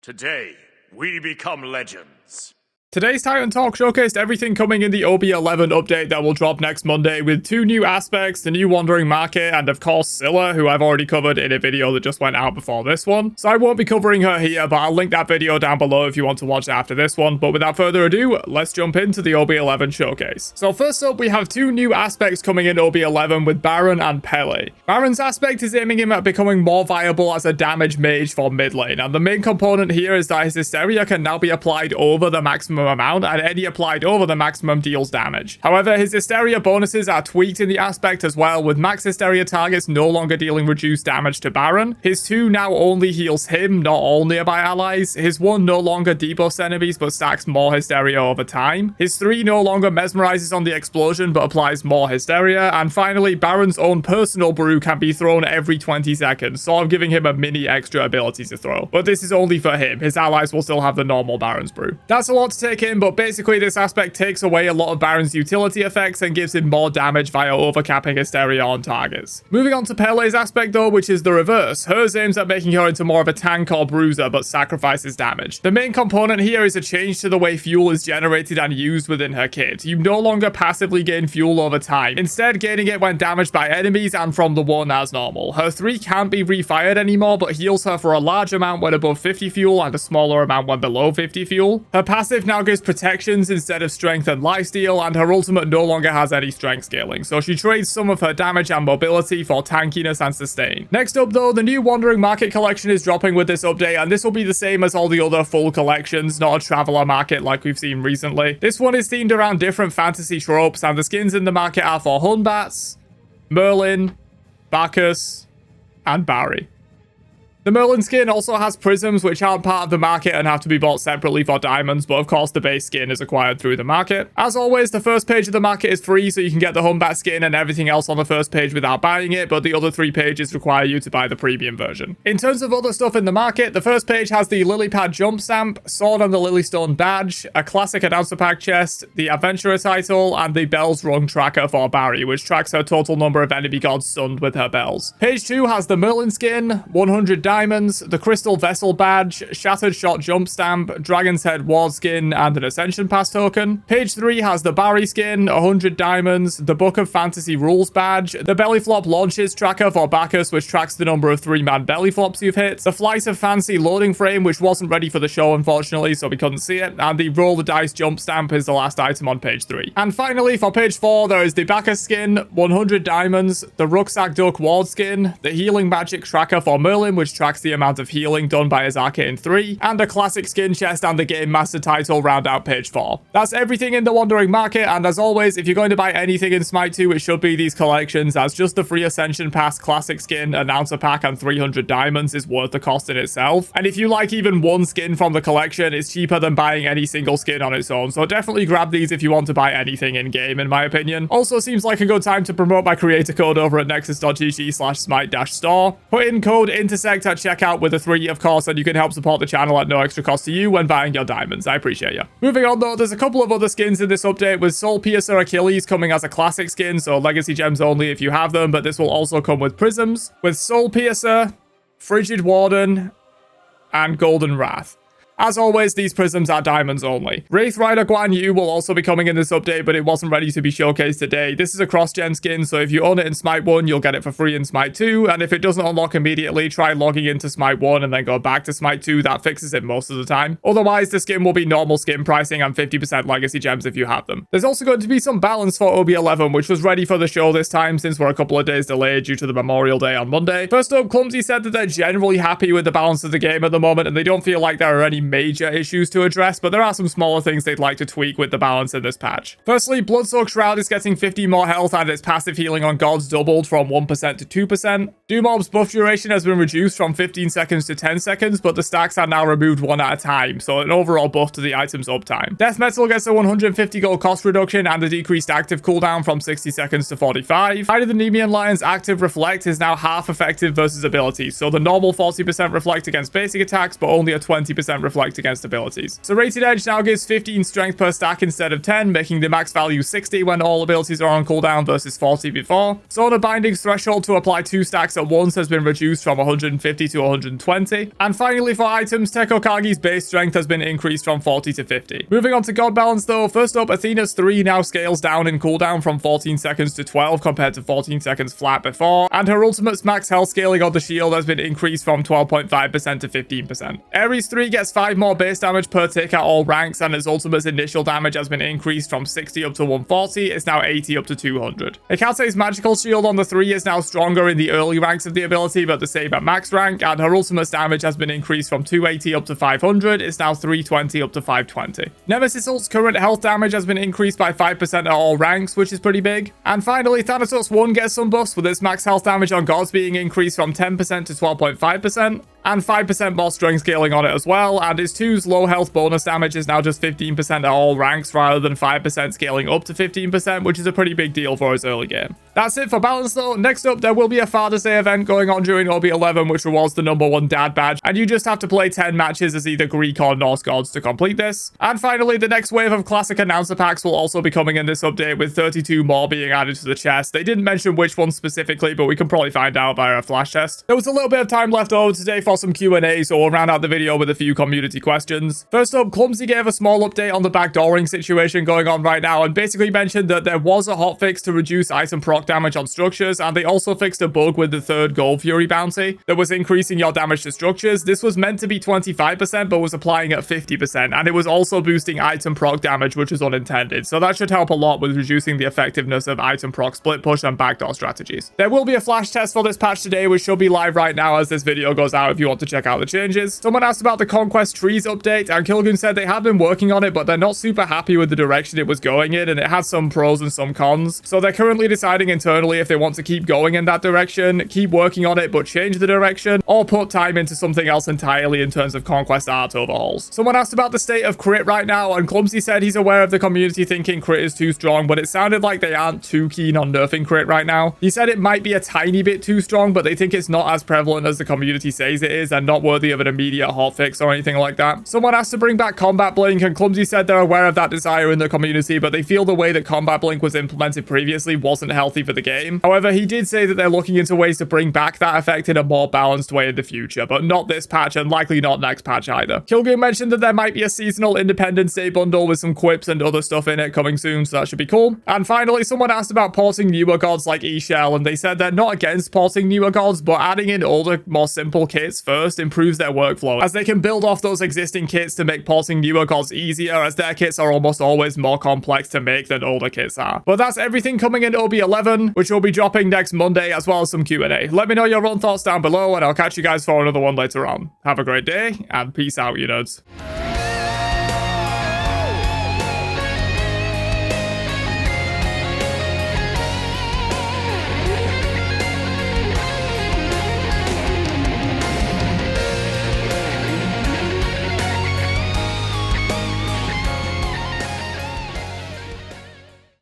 Today, we become legends. Today's Titan Talk showcased everything coming in the OB11 update that will drop next Monday, with 2 new aspects, the new Wandering Market, and of course Scylla, who I've already covered in a video that just went out before this one. So I won't be covering her here, but I'll link that video down below if you want to watch it after this one. But without further ado, let's jump into the OB11 showcase. So first up, we have 2 new aspects coming in OB11 with Baron and Pelle. Baron's aspect is aiming him at becoming more viable as a damage mage for mid lane, and the main component here is that his Hysteria can now be applied over the maximum amount, and any applied over the maximum deals damage. However, his Hysteria bonuses are tweaked in the aspect as well, with max Hysteria targets no longer dealing reduced damage to Baron. His 2 now only heals him, not all nearby allies. His 1 no longer debuffs enemies but stacks more Hysteria over time. His 3 no longer mesmerizes on the explosion but applies more Hysteria. And finally, Baron's own personal brew can be thrown every 20 seconds, sort of giving him a mini extra ability to throw. But this is only for him. His allies will still have the normal Baron's brew. That's a lot to take in, but basically this aspect takes away a lot of Baron's utility effects and gives him more damage via overcapping Hysteria on targets. Moving on to Pelle's aspect though, which is the reverse. Hers aims at making her into more of a tank or bruiser but sacrifices damage. The main component here is a change to the way fuel is generated and used within her kit. You no longer passively gain fuel over time, instead gaining it when damaged by enemies and from the 1 as normal. Her 3 can't be refired anymore but heals her for a large amount when above 50 fuel and a smaller amount when below 50 fuel. Her passive now gives protections instead of strength and lifesteal, and her ultimate no longer has any strength scaling, so she trades some of her damage and mobility for tankiness and sustain. Next up though, the new Wandering Market collection is dropping with this update, and this will be the same as all the other full collections, not a traveler market like we've seen recently. This one is themed around different fantasy tropes, and the skins in the market are for Hunbats, Merlin, Bacchus, and Barry. The Merlin skin also has prisms, which aren't part of the market and have to be bought separately for diamonds, but of course the base skin is acquired through the market. As always, the first page of the market is free, so you can get the Humbat skin and everything else on the first page without buying it, but the other 3 pages require you to buy the premium version. In terms of other stuff in the market, the first page has the Lilypad jump stamp, Sword and the Lilystone badge, a classic announcer pack chest, the Adventurer title, and the Bells Rung tracker for Barry, which tracks her total number of enemy gods stunned with her bells. Page 2 has the Merlin skin, 100 diamonds, the Crystal Vessel badge, Shattered Shot jump stamp, Dragon's Head ward skin, and an Ascension Pass token. Page 3 has the Barry skin, 100 diamonds, the Book of Fantasy rules badge, the Belly Flop launches tracker for Bacchus, which tracks the number of 3-man belly flops you've hit, the Flight of Fancy loading frame, which wasn't ready for the show unfortunately, so we couldn't see it, and the Roll the Dice jump stamp is the last item on page 3. And finally, for page 4, there is the Bacchus skin, 100 diamonds, the Rucksack Duck ward skin, the Healing Magic tracker for Merlin, which tracks the amount of healing done by his Arcane 3, and a classic skin chest and the Game Master title round out page 4. That's everything in the Wandering Market, and as always, if you're going to buy anything in Smite 2, it should be these collections, as just the free Ascension Pass, classic skin, announcer pack, and 300 diamonds is worth the cost in itself. And if you like even one skin from the collection, it's cheaper than buying any single skin on its own, so definitely grab these if you want to buy anything in game, in my opinion. Also seems like a good time to promote my creator code over at nexus.gg/smite-store. Put in code intersect at checkout with a 3, of course, and you can help support the channel at no extra cost to you when buying your diamonds. I appreciate you. Moving on though, there's a couple of other skins in this update, with Soul Piercer Achilles coming as a classic skin, so legacy gems only if you have them, but this will also come with prisms, with Soul Piercer, Frigid Warden, and Golden Wrath. As always, these prisms are diamonds only. Wraith Rider Guan Yu will also be coming in this update, but it wasn't ready to be showcased today. This is a cross-gen skin, so if you own it in Smite 1, you'll get it for free in Smite 2, and if it doesn't unlock immediately, try logging into Smite 1 and then go back to Smite 2. That fixes it most of the time. Otherwise, the skin will be normal skin pricing and 50% legacy gems if you have them. There's also going to be some balance for OB11, which was ready for the show this time since we're a couple of days delayed due to the Memorial Day on Monday. First up, Clumsy said that they're generally happy with the balance of the game at the moment, and they don't feel like there are any major issues to address, but there are some smaller things they'd like to tweak with the balance in this patch. Firstly, Bloodsoaked Shroud is getting 50 more health, and its passive healing on gods doubled from 1% to 2%. Doomob's buff duration has been reduced from 15 seconds to 10 seconds, but the stacks are now removed 1 at a time, so an overall buff to the item's uptime. Death Metal gets a 150 gold cost reduction and a decreased active cooldown from 60 seconds to 45. Hide of the Nemean Lion's active reflect is now half effective versus abilities, so the normal 40% reflect against basic attacks, but only a 20% reflect reflect against abilities. So Rated Edge now gives 15 strength per stack instead of 10, making the max value 60 when all abilities are on cooldown versus 40 before. Solar Binding's threshold to apply 2 stacks at once has been reduced from 150 to 120. And finally for items, Tekokagi's base strength has been increased from 40 to 50. Moving on to God Balance though, first up, Athena's 3 now scales down in cooldown from 14 seconds to 12 compared to 14 seconds flat before, and her ultimate's max health scaling on the shield has been increased from 12.5% to 15%. Ares 3 gets 5 more base damage per tick at all ranks, and his ultimate's initial damage has been increased from 60 up to 140, it's now 80 up to 200. Hekate's magical shield on the 3 is now stronger in the early ranks of the ability, but the same at max rank, and her ultimate's damage has been increased from 280 up to 500, it's now 320 up to 520. Nemesis ult's current health damage has been increased by 5% at all ranks, which is pretty big. And finally, Thanatos 1 gets some buffs, with its max health damage on gods being increased from 10% to 12.5%. And 5% more strength scaling on it as well, and his 2's low health bonus damage is now just 15% at all ranks rather than 5% scaling up to 15%, which is a pretty big deal for his early game. That's it for balance though. Next up, there will be a Father's Day event going on during OB11, which rewards the #1 dad badge, and you just have to play 10 matches as either Greek or Norse gods to complete this. And finally, the next wave of classic announcer packs will also be coming in this update, with 32 more being added to the chest. They didn't mention which ones specifically, but we can probably find out via a flash test. There was a little bit of time left over today for some Q&A, so we'll round out the video with a few community questions. First up, Clumsy gave a small update on the backdooring situation going on right now, and basically mentioned that there was a hotfix to reduce item proc damage on structures, and they also fixed a bug with the 3rd Gold Fury bounty that was increasing your damage to structures. This was meant to be 25%, but was applying at 50%, and it was also boosting item proc damage, which is unintended, so that should help a lot with reducing the effectiveness of item proc split push and backdoor strategies. There will be a flash test for this patch today, which should be live right now as this video goes out if you want to check out the changes. Someone asked about the Conquest Trees update, and Kilgoon said they have been working on it, but they're not super happy with the direction it was going in, and it has some pros and some cons. So they're currently deciding internally if they want to keep going in that direction, keep working on it, but change the direction, or put time into something else entirely in terms of Conquest art overhauls. Someone asked about the state of crit right now, and Clumsy said he's aware of the community thinking crit is too strong, but it sounded like they aren't too keen on nerfing crit right now. He said it might be a tiny bit too strong, but they think it's not as prevalent as the community says it is, and not worthy of an immediate hotfix or anything like that. Someone asked to bring back Combat Blink, and Clumsy said they're aware of that desire in the community, but they feel the way that Combat Blink was implemented previously wasn't healthy for the game. However, he did say that they're looking into ways to bring back that effect in a more balanced way in the future, but not this patch and likely not next patch either. Kilgoon mentioned that there might be a seasonal Independence Day bundle with some quips and other stuff in it coming soon, so that should be cool. And finally, someone asked about porting newer gods like E-Shell, and they said they're not against porting newer gods, but adding in older, more simple kits first improves their workflow, as they can build off those existing kits to make porting newer gods easier, as their kits are almost always more complex to make than older kits are. But that's everything coming in OB11, which will be dropping next Monday, as well as some Q&A. Let me know your own thoughts down below, and I'll catch you guys for another one later on. Have a great day, and peace out, you nerds.